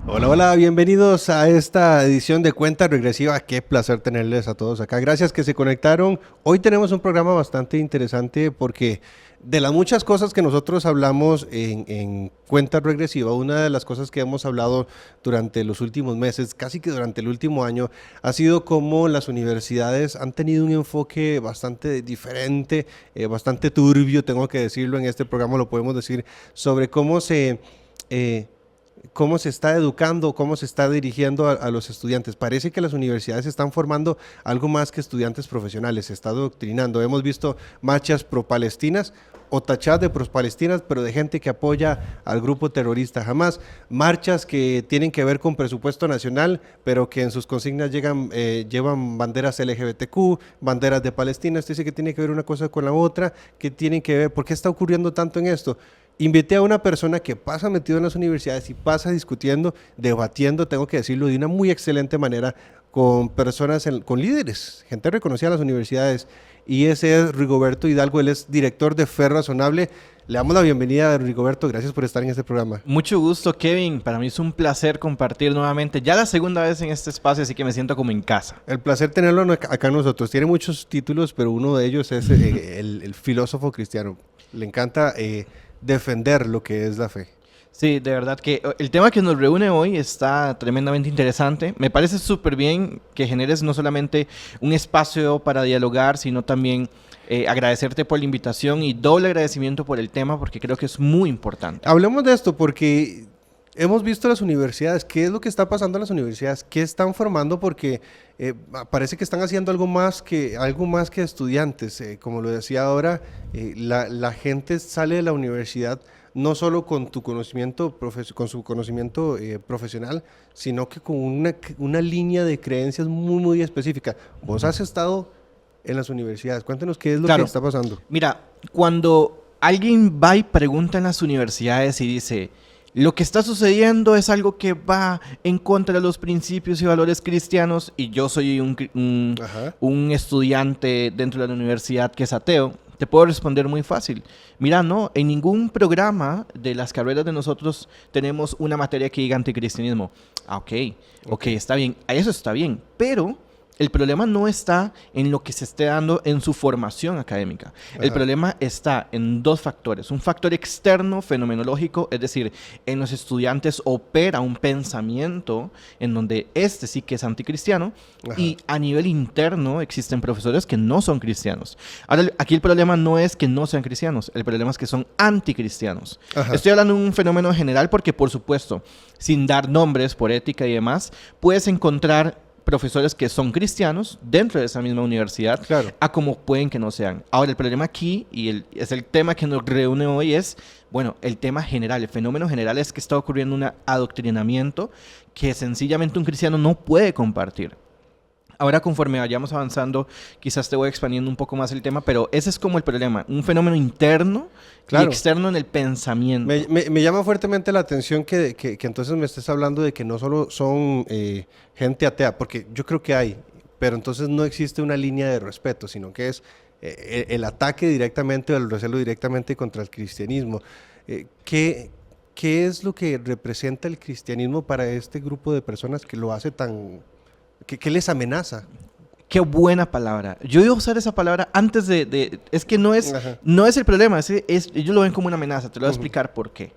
Hola, hola, bienvenidos a esta edición de Cuenta Regresiva. Qué placer tenerles a todos acá. Gracias que se conectaron. Hoy tenemos un programa bastante interesante porque de las muchas cosas que nosotros hablamos en Cuenta Regresiva, una de las cosas que hemos hablado durante los últimos meses, casi que durante el último año, ha sido cómo las universidades han tenido un enfoque bastante diferente, bastante turbio, tengo que decirlo, en este programa lo podemos decir, sobre eh, cómo se está educando, cómo se está dirigiendo a los estudiantes. Parece que las universidades están formando algo más que estudiantes profesionales, se está adoctrinando. Hemos visto marchas pro-palestinas o tachadas de pro-palestinas, pero de gente que apoya al grupo terrorista Hamas. Marchas que tienen que ver con presupuesto nacional, pero que en sus consignas llevan banderas LGBTQ, banderas de Palestina. Esto dice que tiene que ver una cosa con la otra, que tienen que ver, ¿por qué está ocurriendo tanto en esto? Invité a una persona que pasa metido en las universidades y pasa discutiendo, debatiendo, tengo que decirlo, de una muy excelente manera con personas, con líderes, gente reconocida en las universidades. Y ese es Rigoberto Hidalgo, él es director de Fe Razonable. Le damos la bienvenida a Rigoberto, gracias por estar en este programa. Mucho gusto, Kevin. Para mí es un placer compartir nuevamente, ya la segunda vez en este espacio, así que me siento como en casa. El placer tenerlo acá nosotros. Tiene muchos títulos, pero uno de ellos es el filósofo cristiano. Le encanta defender lo que es la fe. Sí, de verdad que el tema que nos reúne hoy está tremendamente interesante. Me parece súper bien que generes no solamente un espacio para dialogar, sino también agradecerte por la invitación y doble agradecimiento por el tema, porque creo que es muy importante. Hablemos de esto porque hemos visto las universidades, qué es lo que está pasando en las universidades, qué están formando, porque parece que están haciendo algo más que estudiantes. Como lo decía ahora, la gente sale de la universidad no solo con tu conocimiento, con su conocimiento profesional, sino que con una línea de creencias muy, muy específica. Vos has estado en las universidades, cuéntanos qué es lo que está pasando. Mira, cuando alguien va y pregunta en las universidades y dice, lo que está sucediendo es algo que va en contra de los principios y valores cristianos, y yo soy un estudiante dentro de la universidad que es ateo, te puedo responder muy fácil. Mira, no, en ningún programa de las carreras de nosotros tenemos una materia que diga anticristianismo. Ah, ok, está bien, eso está bien, pero el problema no está en lo que se esté dando en su formación académica. Ajá. El problema está en dos factores. Un factor externo, fenomenológico, es decir, en los estudiantes opera un pensamiento en donde este sí que es anticristiano. Ajá. Y a nivel interno existen profesores que no son cristianos. Ahora, aquí el problema no es que no sean cristianos, el problema es que son anticristianos. Ajá. Estoy hablando de un fenómeno general porque, por supuesto, sin dar nombres por ética y demás, puedes encontrar profesores que son cristianos dentro de esa misma universidad, claro, a como pueden que no sean. Ahora, el problema aquí, y es el tema que nos reúne hoy, es, bueno, el tema general, el fenómeno general es que está ocurriendo un adoctrinamiento que sencillamente un cristiano no puede compartir. Ahora, conforme vayamos avanzando, quizás te voy expandiendo un poco más el tema, pero ese es como el problema, un fenómeno interno, claro, y externo en el pensamiento. Me llama fuertemente la atención que entonces me estés hablando de que no solo son gente atea, porque yo creo que hay, pero entonces no existe una línea de respeto, sino que es el ataque directamente o el recelo directamente contra el cristianismo. ¿Qué es lo que representa el cristianismo para este grupo de personas que lo hace tan... ¿Qué les amenaza? Qué buena palabra. Yo iba a usar esa palabra antes es que no es el problema, ellos lo ven como una amenaza. Te lo voy a explicar por qué.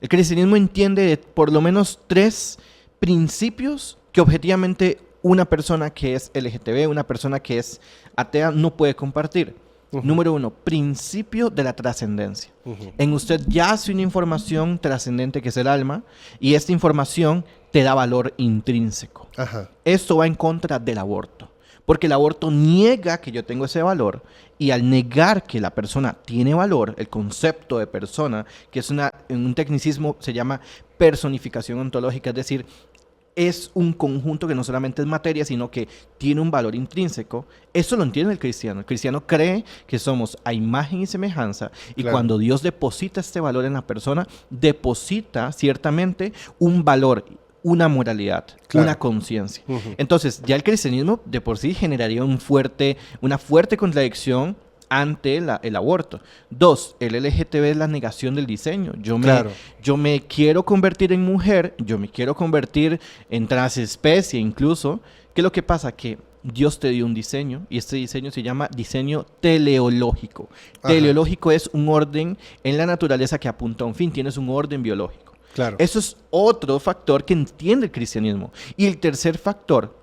El cristianismo entiende por lo menos 3 principios que objetivamente una persona que es LGTB, una persona que es atea, no puede compartir. Número 1, principio de la trascendencia. En usted yace una información trascendente que es el alma, y esta información te da valor intrínseco. Ajá. Esto va en contra del aborto, porque el aborto niega que yo tengo ese valor, y al negar que la persona tiene valor, el concepto de persona, que es en un tecnicismo se llama personificación ontológica, es decir, es un conjunto que no solamente es materia, sino que tiene un valor intrínseco. Eso lo entiende el cristiano. El cristiano cree que somos a imagen y semejanza, y claro, cuando Dios deposita este valor en la persona, deposita ciertamente un valor, una moralidad, claro, una conciencia. Entonces, ya el cristianismo de por sí generaría una fuerte contradicción ante el aborto. 2, el LGTB es la negación del diseño. Yo me quiero convertir en mujer, yo me quiero convertir en transespecie incluso. ¿Qué es lo que pasa? Que Dios te dio un diseño y este diseño se llama diseño teleológico. Ajá. Teleológico es un orden en la naturaleza que apunta a un fin, tienes un orden biológico. Claro. Eso es otro factor que entiende el cristianismo. Y el tercer factor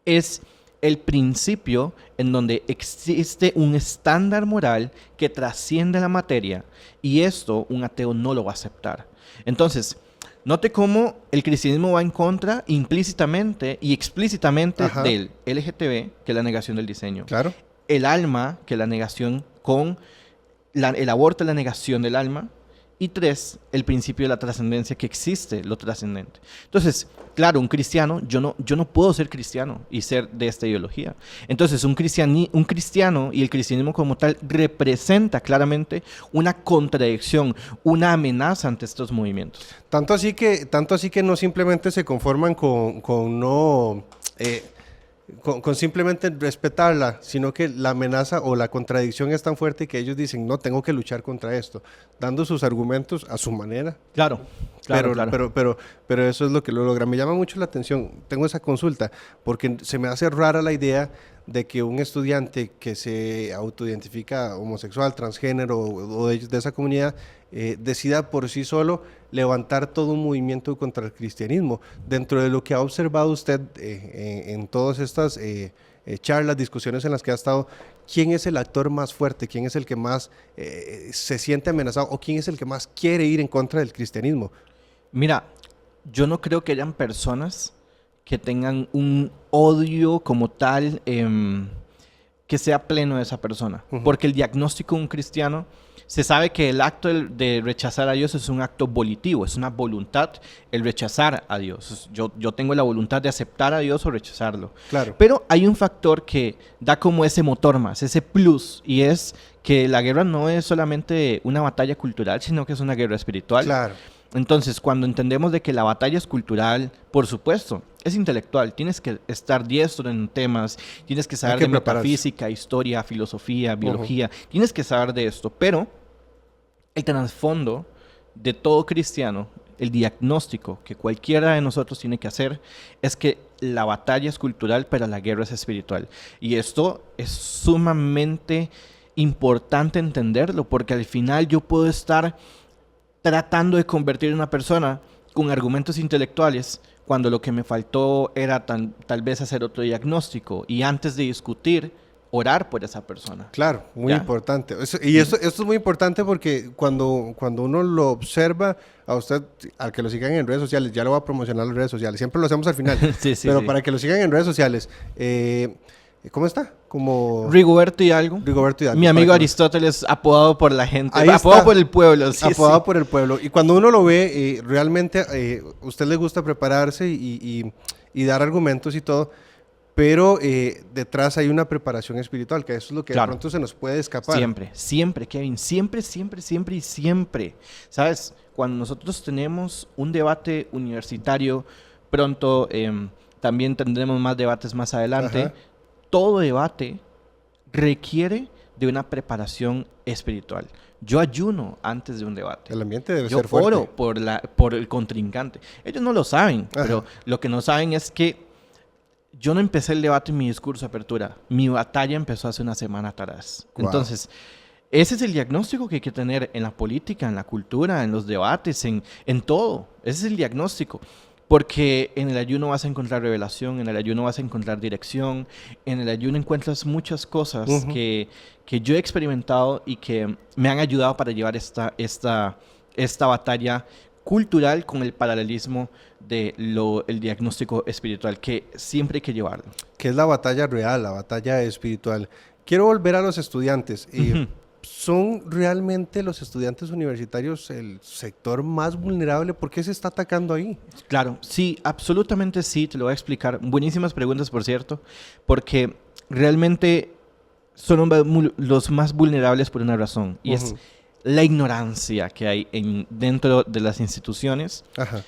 es el principio en donde existe un estándar moral que trasciende la materia y esto un ateo no lo va a aceptar. Entonces, note cómo el cristianismo va en contra implícitamente y explícitamente Ajá. del LGTB, que es la negación del diseño. Claro. El alma, que es la negación con el aborto, la negación del alma. Y 3, el principio de la trascendencia, que existe lo trascendente. Entonces, claro, un cristiano, yo no puedo ser cristiano y ser de esta ideología. Entonces, un cristiano y el cristianismo como tal representa claramente una contradicción, una amenaza ante estos movimientos. Tanto así que no simplemente se conforman con simplemente respetarla, sino que la amenaza o la contradicción es tan fuerte que ellos dicen, no, tengo que luchar contra esto, dando sus argumentos a su manera. Claro. Pero eso es lo que lo logra. Me llama mucho la atención, tengo esa consulta, porque se me hace rara la idea de que un estudiante que se autoidentifica homosexual, transgénero o de esa comunidad decida por sí solo levantar todo un movimiento contra el cristianismo. Dentro de lo que ha observado usted en todas estas charlas, discusiones en las que ha estado, ¿quién es el actor más fuerte? ¿Quién es el que más se siente amenazado? ¿O quién es el que más quiere ir en contra del cristianismo? Mira, yo no creo que hayan personas que tengan un odio como tal que sea pleno de esa persona. Uh-huh. Porque el diagnóstico de un cristiano, se sabe que el acto de rechazar a Dios es un acto volitivo, es una voluntad el rechazar a Dios. Yo tengo la voluntad de aceptar a Dios o rechazarlo. Claro. Pero hay un factor que da como ese motor más, ese plus, y es que la guerra no es solamente una batalla cultural, sino que es una guerra espiritual. Claro. Entonces, cuando entendemos de que la batalla es cultural, por supuesto, es intelectual. Tienes que estar diestro en temas, tienes que saber de metafísica, historia, filosofía, biología. Uh-huh. Tienes que saber de esto, pero el trasfondo de todo cristiano, el diagnóstico que cualquiera de nosotros tiene que hacer, es que la batalla es cultural, pero la guerra es espiritual. Y esto es sumamente importante entenderlo, porque al final yo puedo estar tratando de convertir a una persona con argumentos intelectuales cuando lo que me faltó era tal vez hacer otro diagnóstico y antes de discutir, orar por esa persona. Claro, muy importante. Esto es muy importante porque cuando uno lo observa, a usted, al que lo sigan en redes sociales, ya lo va a promocionar en las redes sociales, siempre lo hacemos al final, pero para que lo sigan en redes sociales, ¿cómo está? Como Rigoberto Hidalgo. Mi amigo Aristóteles, apodado por la gente, apodado por el pueblo. Apodado por el pueblo. Y cuando uno lo ve, realmente usted le gusta prepararse y dar argumentos y todo, pero detrás hay una preparación espiritual, que eso es lo que de pronto se nos puede escapar. Siempre, Kevin, siempre. ¿Sabes? Cuando nosotros tenemos un debate universitario, pronto también tendremos más debates más adelante. Ajá. Todo debate requiere de una preparación espiritual. Yo ayuno antes de un debate. El ambiente debe ser fuerte. Yo oro por el contrincante. Ellos no lo saben, Ajá. pero lo que no saben es que yo no empecé el debate en mi discurso de apertura. Mi batalla empezó hace una semana atrás. Wow. Entonces, ese es el diagnóstico que hay que tener en la política, en la cultura, en los debates, en todo. Ese es el diagnóstico. Porque en el ayuno vas a encontrar revelación, en el ayuno vas a encontrar dirección, en el ayuno encuentras muchas cosas uh-huh. que yo he experimentado y que me han ayudado para llevar esta batalla cultural con el paralelismo el diagnóstico espiritual, que siempre hay que llevarlo. Que es la batalla real, la batalla espiritual. Quiero volver a los estudiantes. Uh-huh. ¿Son realmente los estudiantes universitarios el sector más vulnerable? ¿Por qué se está atacando ahí? Claro, sí, absolutamente sí, te lo voy a explicar. Buenísimas preguntas, por cierto, porque realmente son los más vulnerables por una razón, y uh-huh. es la ignorancia que hay dentro de las instituciones. Ajá.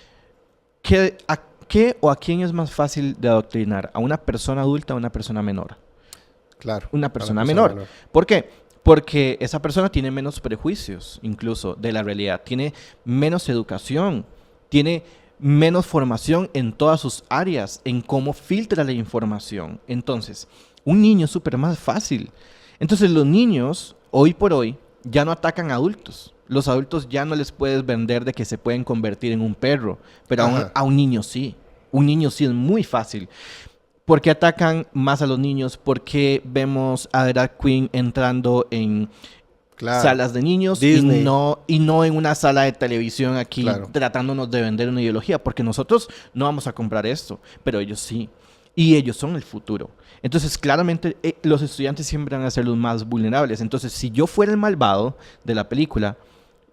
¿A quién es más fácil de adoctrinar? ¿A una persona adulta o a una persona menor? Claro. Una persona menor. ¿Por qué? Porque esa persona tiene menos prejuicios, incluso, de la realidad. Tiene menos educación, tiene menos formación en todas sus áreas, en cómo filtra la información. Entonces, un niño es súper más fácil. Entonces, los niños, hoy por hoy, ya no atacan a adultos. Los adultos ya no les puedes vender de que se pueden convertir en un perro, pero a un niño sí. Un niño sí es muy fácil. ¿Por qué atacan más a los niños? ¿Por qué vemos a Drag Queen entrando en salas de niños y no en una sala de televisión aquí tratándonos de vender una ideología? Porque nosotros no vamos a comprar esto, pero ellos sí. Y ellos son el futuro. Entonces, claramente, los estudiantes siempre van a ser los más vulnerables. Entonces, si yo fuera el malvado de la película,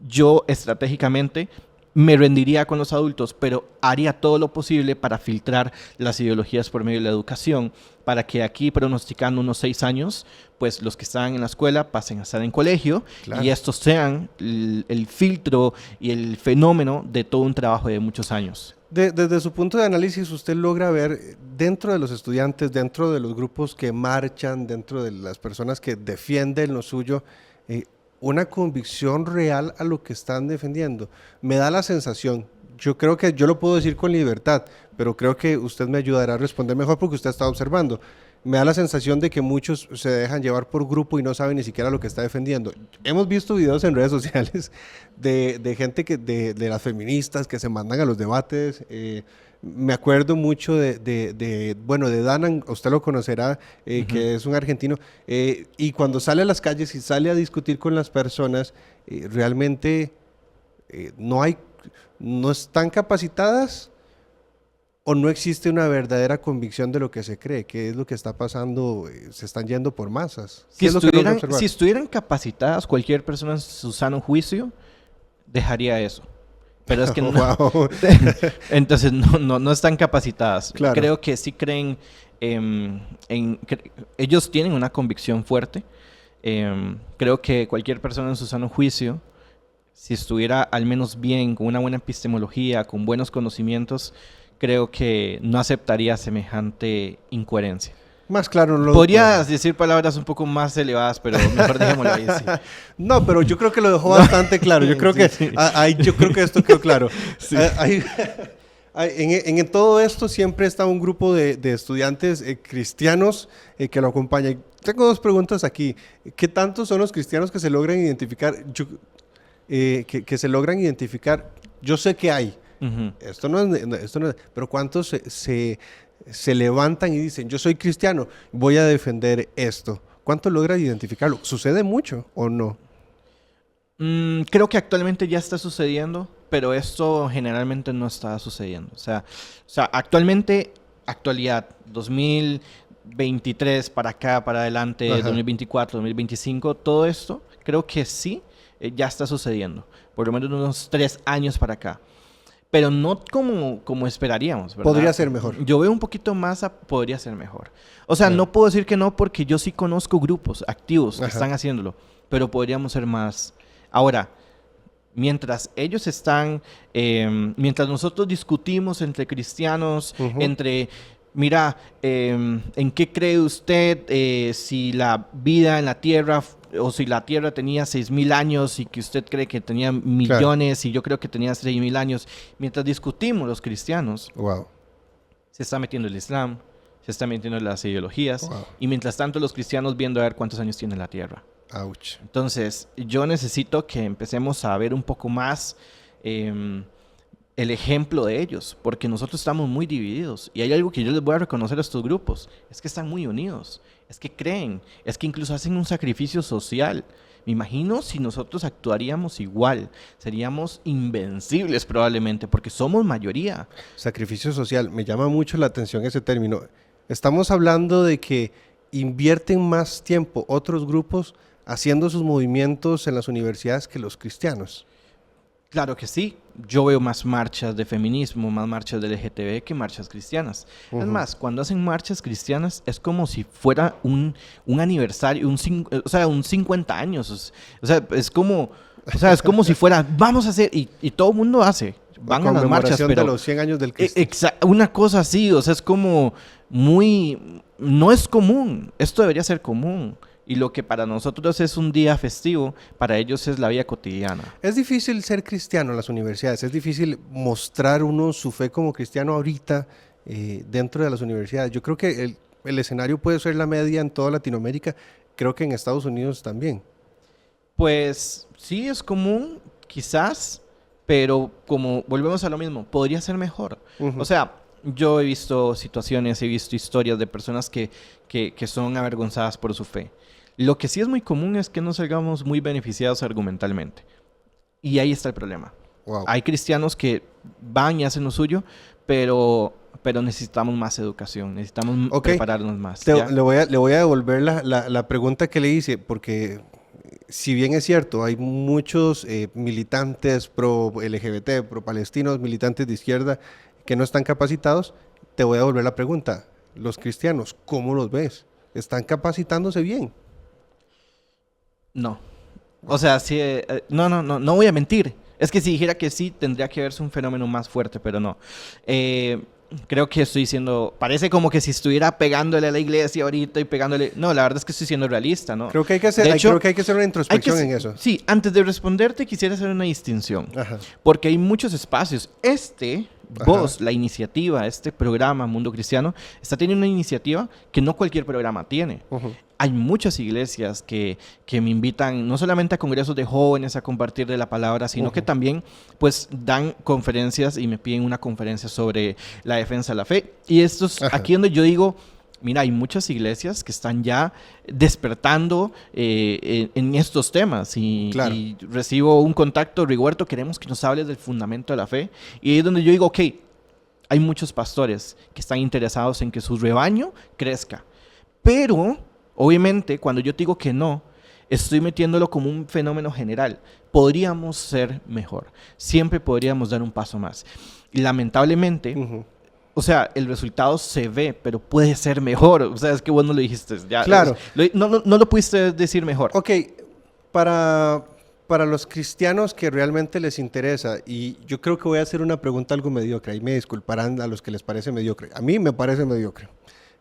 yo estratégicamente me rendiría con los adultos, pero haría todo lo posible para filtrar las ideologías por medio de la educación, para que aquí, pronosticando unos 6 años, pues los que están en la escuela pasen a estar en colegio y estos sean el filtro y el fenómeno de todo un trabajo de muchos años. Desde su punto de análisis, usted logra ver dentro de los estudiantes, dentro de los grupos que marchan, dentro de las personas que defienden lo suyo, una convicción real a lo que están defendiendo. Me da la sensación, yo creo que yo lo puedo decir con libertad, pero creo que usted me ayudará a responder mejor porque usted está observando. Me da la sensación de que muchos se dejan llevar por grupo y no saben ni siquiera lo que está defendiendo. Hemos visto videos en redes sociales de gente de las feministas que se mandan a los debates. Me acuerdo mucho de Danan, usted lo conocerá, que es un argentino, y cuando sale a las calles y sale a discutir con las personas, realmente no están capacitadas o no existe una verdadera convicción de lo que se cree, que es lo que está pasando, se están yendo por masas. Si estuvieran capacitadas, cualquier persona en su sano juicio dejaría eso. Pero es que no. Wow. Entonces no están capacitadas. Claro. Creo que sí creen ellos tienen una convicción fuerte. Creo que cualquier persona en su sano juicio, si estuviera al menos bien, con una buena epistemología, con buenos conocimientos, creo que no aceptaría semejante incoherencia. Más claro no lo podrías decir palabras un poco más elevadas, pero mejor dejémoslo ahí. Sí. No, pero yo creo que lo dejó bastante claro. Yo creo yo creo que esto quedó claro. Sí. En todo esto siempre está un grupo de estudiantes cristianos que lo acompañan. Tengo 2 preguntas aquí. ¿Qué tantos son los cristianos que se logran identificar? Que se logran identificar. Yo sé que hay. Uh-huh. Esto no es, pero ¿cuántos se levantan y dicen, yo soy cristiano, voy a defender esto? ¿Cuánto logran identificarlo? ¿Sucede mucho o no? Creo que actualmente ya está sucediendo, pero esto generalmente no está sucediendo. O sea, actualidad, 2023 para acá, para adelante, ajá, 2024, 2025, todo esto, creo que sí, ya está sucediendo. Por lo menos unos 3 años para acá. Pero no como esperaríamos, ¿verdad? Podría ser mejor. Yo veo un poquito más podría ser mejor. O sea, no puedo decir que no porque yo sí conozco grupos activos que están haciéndolo, pero podríamos ser más. Ahora, mientras ellos están, mientras nosotros discutimos entre cristianos, entre, mira, ¿en qué cree usted si la vida en la tierra o si la Tierra tenía 6,000 años y que usted cree que tenía millones, claro, y yo creo que tenía 6,000 años? Mientras discutimos los cristianos, wow, se está metiendo el Islam, se está metiendo las ideologías, wow, y mientras tanto los cristianos viendo a ver cuántos años tiene la Tierra. Ouch. Entonces, yo necesito que empecemos a ver un poco más el ejemplo de ellos, porque nosotros estamos muy divididos. Y hay algo que yo les voy a reconocer a estos grupos, es que están muy unidos. Es que creen, es que incluso hacen un sacrificio social. Me imagino si nosotros actuaríamos igual, seríamos invencibles probablemente, porque somos mayoría. Sacrificio social, me llama mucho la atención ese término. Estamos hablando de que invierten más tiempo otros grupos haciendo sus movimientos en las universidades que los cristianos. Claro que sí. Yo veo más marchas de feminismo, más marchas de LGTB que marchas cristianas. Es más, cuando hacen marchas cristianas es como si fuera un aniversario, un 50 años. O sea, es como si fuera, vamos a hacer, y todo el mundo hace. Van a las marchas, pero de los 100 años del Cristo. Una cosa así, o sea, es como muy, no es común. Esto debería ser común. Y lo que para nosotros es un día festivo, para ellos es la vida cotidiana. Es difícil ser cristiano en las universidades, es difícil mostrar uno su fe como cristiano ahorita dentro de las universidades. Yo creo que el escenario puede ser la media en toda Latinoamérica, creo que en Estados Unidos también. Pues sí, es común, quizás, pero como volvemos a lo mismo, podría ser mejor. O sea, yo he visto situaciones, he visto historias de personas que son avergonzadas por su fe. Lo que sí es muy común es que no salgamos muy beneficiados argumentalmente. Y ahí está el problema. Wow. Hay cristianos que van y hacen lo suyo, pero necesitamos más educación, necesitamos prepararnos más. Le voy a devolver la pregunta que le hice, porque si bien es cierto, hay muchos militantes pro LGBT, pro palestinos, militantes de izquierda que no están capacitados, te voy a devolver la pregunta. Los cristianos, ¿cómo los ves? ¿Están capacitándose bien? No. O sea, sí, no voy a mentir. Es que si dijera que sí, tendría que verse un fenómeno más fuerte, pero no. Creo que estoy siendo... Parece como que si estuviera pegándole a la iglesia ahorita y pegándole... No, la verdad es que estoy siendo realista, ¿no? Creo que hay que hacer, creo que hay que hacer una introspección en eso. Sí, antes de responderte quisiera hacer una distinción. Ajá. Porque hay muchos espacios. Vos, la iniciativa, este programa Mundo Cristiano, está teniendo una iniciativa que no cualquier programa tiene. Hay muchas iglesias que me invitan no solamente a congresos de jóvenes a compartir de la palabra, sino que también pues dan conferencias y me piden una conferencia sobre la defensa de la fe. Y esto es aquí donde yo digo, mira, hay muchas iglesias que están ya despertando en estos temas y recibo un contacto, Rigoberto, queremos que nos hables del fundamento de la fe. Y ahí es donde yo digo, ok, hay muchos pastores que están interesados en que su rebaño crezca. Pero, obviamente, cuando yo digo que no, estoy metiéndolo como un fenómeno general. Podríamos ser mejor. Siempre podríamos dar un paso más. Y lamentablemente... O sea, el resultado se ve, pero puede ser mejor. O sea, es que vos no lo dijiste. Ya, claro. No lo pudiste decir mejor. Ok, para los cristianos que realmente les interesa, y yo creo que voy a hacer una pregunta algo mediocre, y me disculparán a los que les parece mediocre. A mí me parece mediocre,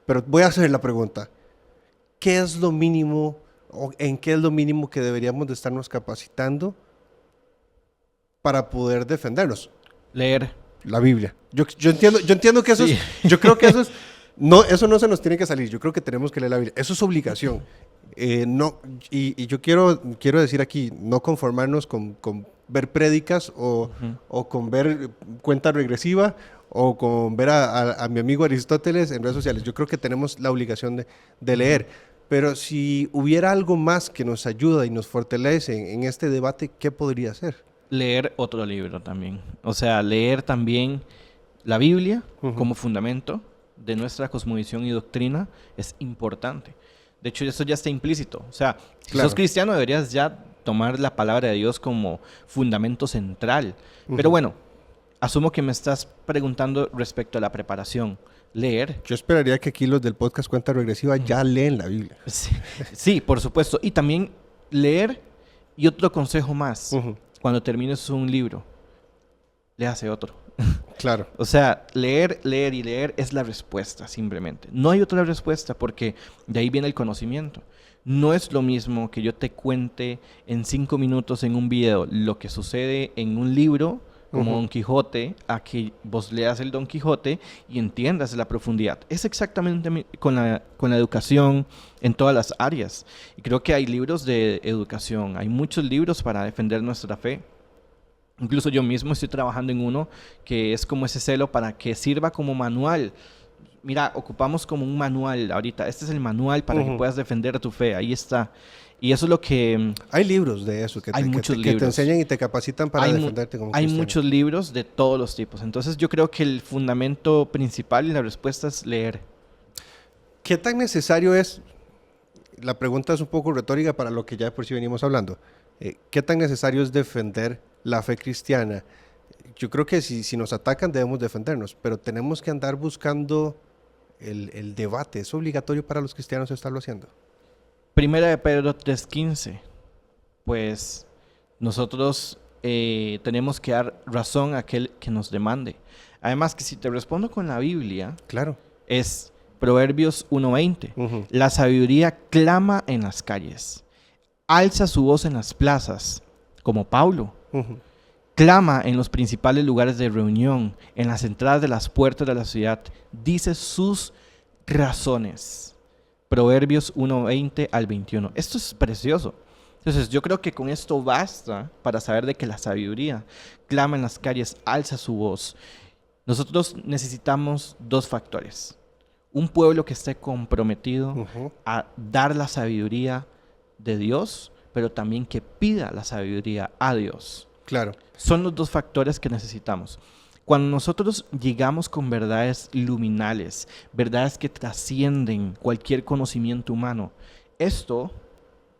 pero voy a hacer la pregunta. ¿Qué es lo mínimo, o en qué es lo mínimo que deberíamos de estarnos capacitando para poder defendernos? Leer. La Biblia. Yo entiendo que eso es, yo creo que eso no se nos tiene que salir. Yo creo que tenemos que leer la Biblia. Eso es obligación. Y yo quiero decir aquí, no conformarnos con ver prédicas o con ver cuenta regresiva o con ver a mi amigo Aristóteles en redes sociales. Yo creo que tenemos la obligación de leer. Pero si hubiera algo más que nos ayuda y nos fortalece en este debate, ¿qué podría ser? Leer otro libro también. O sea, leer también la Biblia como fundamento de nuestra cosmovisión y doctrina es importante. De hecho, eso ya está implícito. O sea, si sos cristiano deberías ya tomar la palabra de Dios como fundamento central. Pero bueno, asumo que me estás preguntando respecto a la preparación. Leer. Yo esperaría que aquí los del podcast Cuenta Regresiva ya leen la Biblia. Sí, por supuesto. Y también leer y otro consejo más. Cuando termines un libro, léase otro. Claro. O sea, leer y leer es la respuesta, simplemente. No hay otra respuesta porque de ahí viene el conocimiento. No es lo mismo que yo te cuente en 5 minutos en un video lo que sucede en un libro, como Don Quijote, a que vos leas el Don Quijote y entiendas la profundidad. Es exactamente con la educación en todas las áreas. Y creo que hay libros de educación, hay muchos libros para defender nuestra fe. Incluso yo mismo estoy trabajando en uno que es como ese celo para que sirva como manual. Mira, ocupamos como un manual ahorita. Este es el manual para que puedas defender tu fe. Ahí está. Y eso es lo que... Hay libros de eso que te enseñan y te capacitan para defenderte como cristiano. Hay muchos libros de todos los tipos. Entonces yo creo que el fundamento principal y la respuesta es leer. ¿Qué tan necesario es? La pregunta es un poco retórica para lo que ya de por sí venimos hablando. ¿Qué tan necesario es defender la fe cristiana? Yo creo que si nos atacan debemos defendernos, pero tenemos que andar buscando el debate. ¿Es obligatorio para los cristianos estarlo haciendo? Primera de Pedro 3:15, pues nosotros tenemos que dar razón a aquel que nos demande. Además que si te respondo con la Biblia, claro, es Proverbios 1:20. La sabiduría clama en las calles, alza su voz en las plazas, como Pablo. Clama en los principales lugares de reunión, en las entradas de las puertas de la ciudad, dice sus razones. Proverbios 1:20 al 21. Esto es precioso. Entonces yo creo que con esto basta para saber de que la sabiduría clama en las calles, alza su voz. Nosotros necesitamos dos factores. Un pueblo que esté comprometido a dar la sabiduría de Dios, pero también que pida la sabiduría a Dios. Claro. Son los dos factores que necesitamos. Cuando nosotros llegamos con verdades luminales, verdades que trascienden cualquier conocimiento humano, esto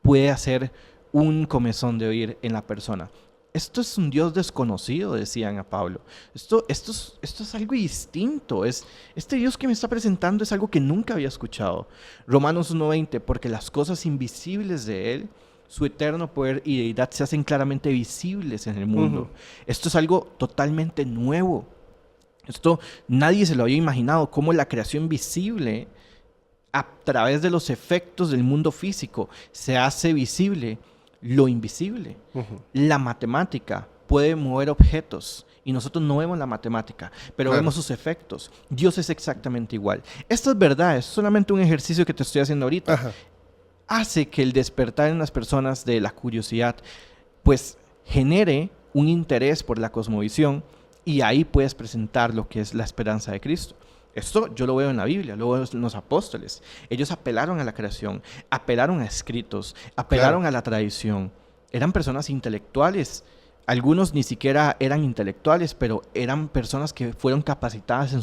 puede hacer un comezón de oír en la persona. Esto es un Dios desconocido, decían a Pablo. Esto es algo distinto. Este Dios que me está presentando es algo que nunca había escuchado. Romanos 1:20, porque las cosas invisibles de Él, su eterno poder y deidad, se hacen claramente visibles en el mundo. Esto es algo totalmente nuevo. Esto nadie se lo había imaginado, cómo la creación visible, a través de los efectos del mundo físico, se hace visible lo invisible. La matemática puede mover objetos y nosotros no vemos la matemática, pero vemos sus efectos. Dios es exactamente igual. Estas verdades, solamente un ejercicio que te estoy haciendo ahorita, hace que el despertar en las personas de la curiosidad pues genere un interés por la cosmovisión, y ahí puedes presentar lo que es la esperanza de Cristo. Esto yo lo veo en la Biblia, lo veo en los apóstoles. Ellos apelaron a la creación, apelaron a escritos, apelaron a la tradición. Eran personas intelectuales. Algunos ni siquiera eran intelectuales, pero eran personas que fueron capacitadas en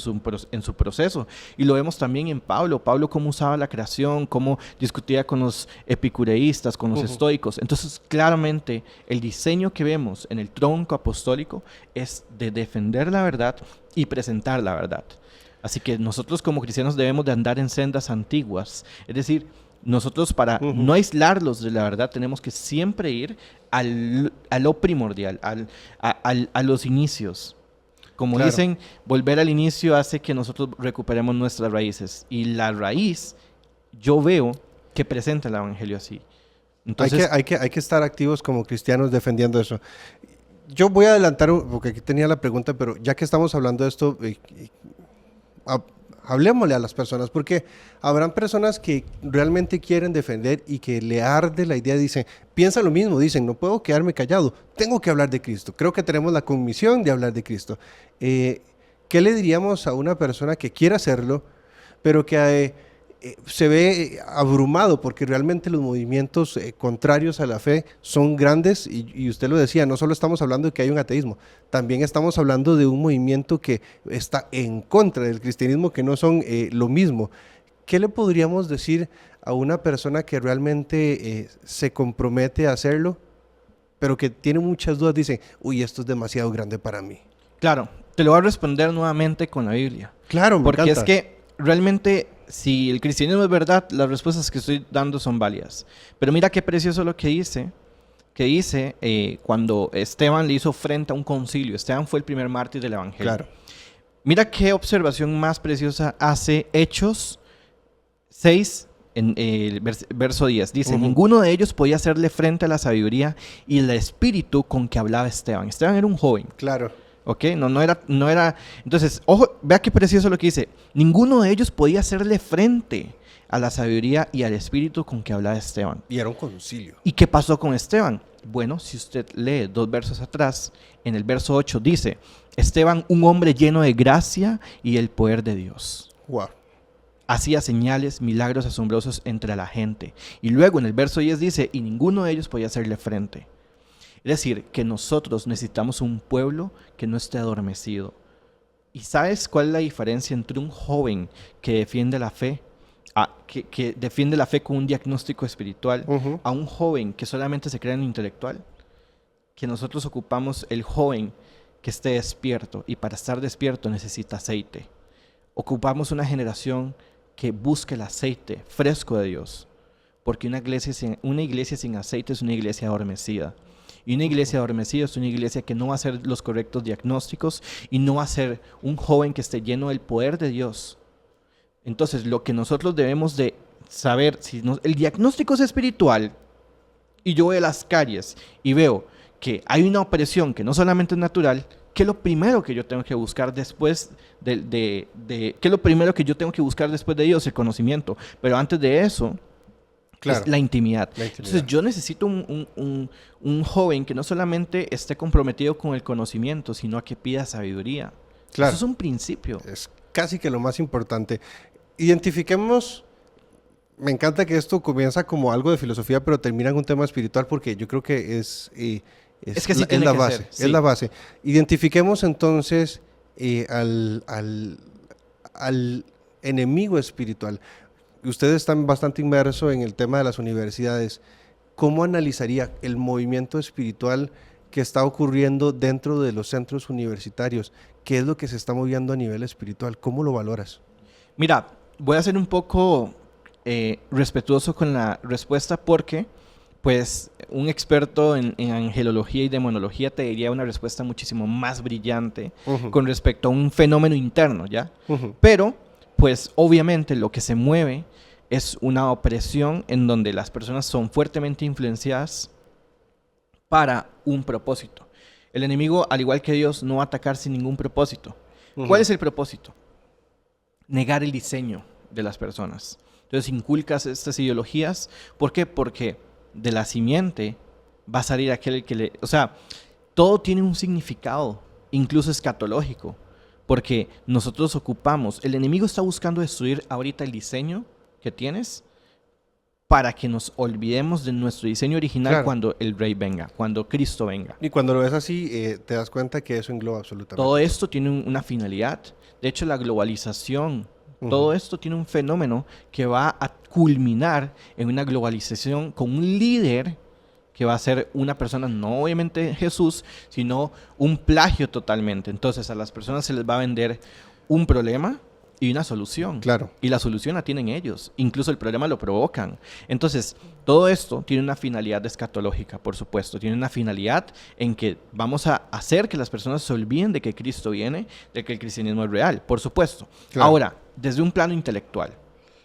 su proceso. Y lo vemos también en Pablo. Pablo cómo usaba la creación, cómo discutía con los epicureístas, con los estoicos. Entonces, claramente, el diseño que vemos en el tronco apostólico es de defender la verdad y presentar la verdad. Así que nosotros como cristianos debemos de andar en sendas antiguas. Es decir, nosotros para no aislarlos de la verdad tenemos que siempre ir a lo primordial, a los inicios. Como dicen, volver al inicio hace que nosotros recuperemos nuestras raíces. Y la raíz, yo veo que presenta el evangelio así. Entonces, hay que estar activos como cristianos defendiendo eso. Yo voy a adelantar, porque aquí tenía la pregunta, pero ya que estamos hablando de esto, hablemosle a las personas, porque habrán personas que realmente quieren defender y que le arde la idea, dicen, piensan lo mismo, dicen, no puedo quedarme callado, tengo que hablar de Cristo, creo que tenemos la comisión de hablar de Cristo. ¿Qué le diríamos a una persona que quiere hacerlo, pero que se ve abrumado, porque realmente los movimientos contrarios a la fe son grandes, y usted lo decía, no solo estamos hablando de que hay un ateísmo, también estamos hablando de un movimiento que está en contra del cristianismo, que no son lo mismo? ¿Qué le podríamos decir a una persona que realmente se compromete a hacerlo, pero que tiene muchas dudas, dice, uy, esto es demasiado grande para mí? Claro, te lo voy a responder nuevamente con la Biblia. Claro, me encanta. Porque es que realmente, si el cristianismo es verdad, las respuestas que estoy dando son válidas. Pero mira qué precioso lo que dice cuando Esteban le hizo frente a un concilio. Esteban fue el primer mártir del evangelio. Claro. Mira qué observación más preciosa hace Hechos 6, en el verso 10. Dice, ninguno de ellos podía hacerle frente a la sabiduría y el espíritu con que hablaba Esteban. Esteban era un joven. Claro. ¿Ok? No era... Entonces, ojo, vea qué precioso lo que dice. Ninguno de ellos podía hacerle frente a la sabiduría y al espíritu con que hablaba Esteban. Y era un concilio. ¿Y qué pasó con Esteban? Bueno, si usted lee 2 versos atrás, en el verso 8 dice, Esteban, un hombre lleno de gracia y el poder de Dios. Wow. Hacía señales, milagros asombrosos entre la gente. Y luego en el verso 10 dice, y ninguno de ellos podía hacerle frente. Es decir, que nosotros necesitamos un pueblo que no esté adormecido. ¿Y sabes cuál es la diferencia entre un joven que defiende la fe, que defiende la fe con un diagnóstico espiritual, a un joven que solamente se cree en lo intelectual? Que nosotros ocupamos el joven que esté despierto, y para estar despierto necesita aceite. Ocupamos una generación que busque el aceite fresco de Dios, porque una iglesia sin aceite es una iglesia adormecida. Y una iglesia adormecida es una iglesia que no va a hacer los correctos diagnósticos y no va a ser un joven que esté lleno del poder de Dios. Entonces, lo que nosotros debemos de saber, el diagnóstico es espiritual, y yo veo las caries y veo que hay una opresión que no solamente es natural, ¿qué es lo primero que yo tengo que buscar después ¿qué es lo primero que yo tengo que buscar después de Dios? El conocimiento. Pero antes de eso, Claro. es la intimidad. Entonces yo necesito un joven que no solamente esté comprometido con el conocimiento, sino a que pida sabiduría. Claro. Eso es un principio. Es casi que lo más importante. Identifiquemos, me encanta que esto comienza como algo de filosofía, pero termina en un tema espiritual porque yo creo que es que sí la, tiene la que base. ser, sí. Es la base. Identifiquemos entonces al enemigo espiritual. Ustedes están bastante inmersos en el tema de las universidades. ¿Cómo analizaría el movimiento espiritual que está ocurriendo dentro de los centros universitarios? ¿Qué es lo que se está moviendo a nivel espiritual? ¿Cómo lo valoras? Mira, voy a ser un poco respetuoso con la respuesta porque, pues, un experto en angelología y demonología te diría una respuesta muchísimo más brillante con respecto a un fenómeno interno, ¿ya? Pero, pues, obviamente lo que se mueve es una opresión en donde las personas son fuertemente influenciadas para un propósito. El enemigo, al igual que Dios, no va a atacar sin ningún propósito. ¿Cuál es el propósito? Negar el diseño de las personas. Entonces inculcas estas ideologías. ¿Por qué? Porque de la simiente va a salir aquel que le... O sea, todo tiene un significado, incluso escatológico, porque nosotros ocupamos... El enemigo está buscando destruir ahorita el diseño que tienes para que nos olvidemos de nuestro diseño original, claro, cuando el Rey venga, cuando Cristo venga. Y cuando lo ves así, te das cuenta que eso engloba absolutamente. Todo esto tiene una finalidad. De hecho, la globalización, todo esto tiene un fenómeno que va a culminar en una globalización con un líder que va a ser una persona, no obviamente Jesús, sino un plagio totalmente. Entonces a las personas se les va a vender un problema y una solución. Claro. Y la solución la tienen ellos. Incluso el problema lo provocan. Entonces, todo esto tiene una finalidad escatológica, por supuesto. Tiene una finalidad en que vamos a hacer que las personas se olviden de que Cristo viene, de que el cristianismo es real, por supuesto. Claro. Ahora, desde un plano intelectual,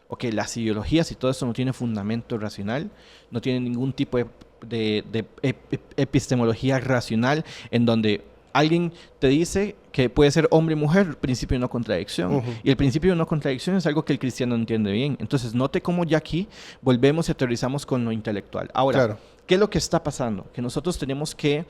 ok, las ideologías y todo eso no tiene fundamento racional, no tiene ningún tipo de epistemología racional en donde alguien te dice que puede ser hombre y mujer, principio de no contradicción. Y el principio de no contradicción es algo que el cristiano entiende bien. Entonces, note cómo ya aquí volvemos y aterrizamos con lo intelectual. Ahora, claro, ¿qué es lo que está pasando? Que nosotros tenemos que...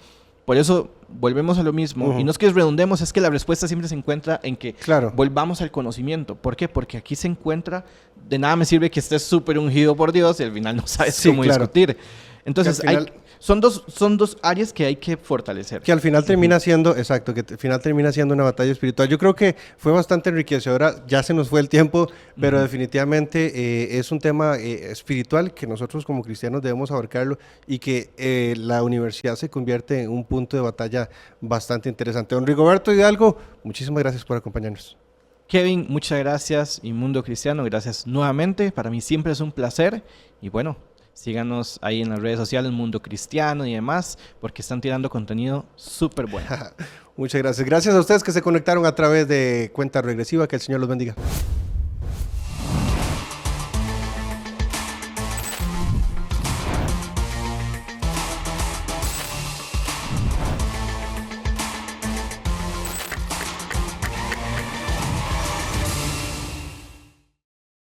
Por eso volvemos a lo mismo. Y no es que redundemos, es que la respuesta siempre se encuentra en que volvamos al conocimiento. ¿Por qué? Porque aquí se encuentra... De nada me sirve que estés súper ungido por Dios y al final no sabes cómo discutir. Entonces, son dos áreas que hay que fortalecer. Que al final termina siendo, exacto, que al final termina siendo una batalla espiritual. Yo creo que fue bastante enriquecedora, ya se nos fue el tiempo, pero definitivamente es un tema espiritual que nosotros como cristianos debemos abarcarlo y que la universidad se convierte en un punto de batalla bastante interesante. Don Rigoberto Hidalgo, muchísimas gracias por acompañarnos. Kevin, muchas gracias, y Mundo Cristiano, gracias nuevamente. Para mí siempre es un placer y bueno, síganos ahí en las redes sociales, Mundo Cristiano y demás, porque están tirando contenido súper bueno. Muchas gracias. Gracias a ustedes que se conectaron a través de Cuenta Regresiva. Que el Señor los bendiga.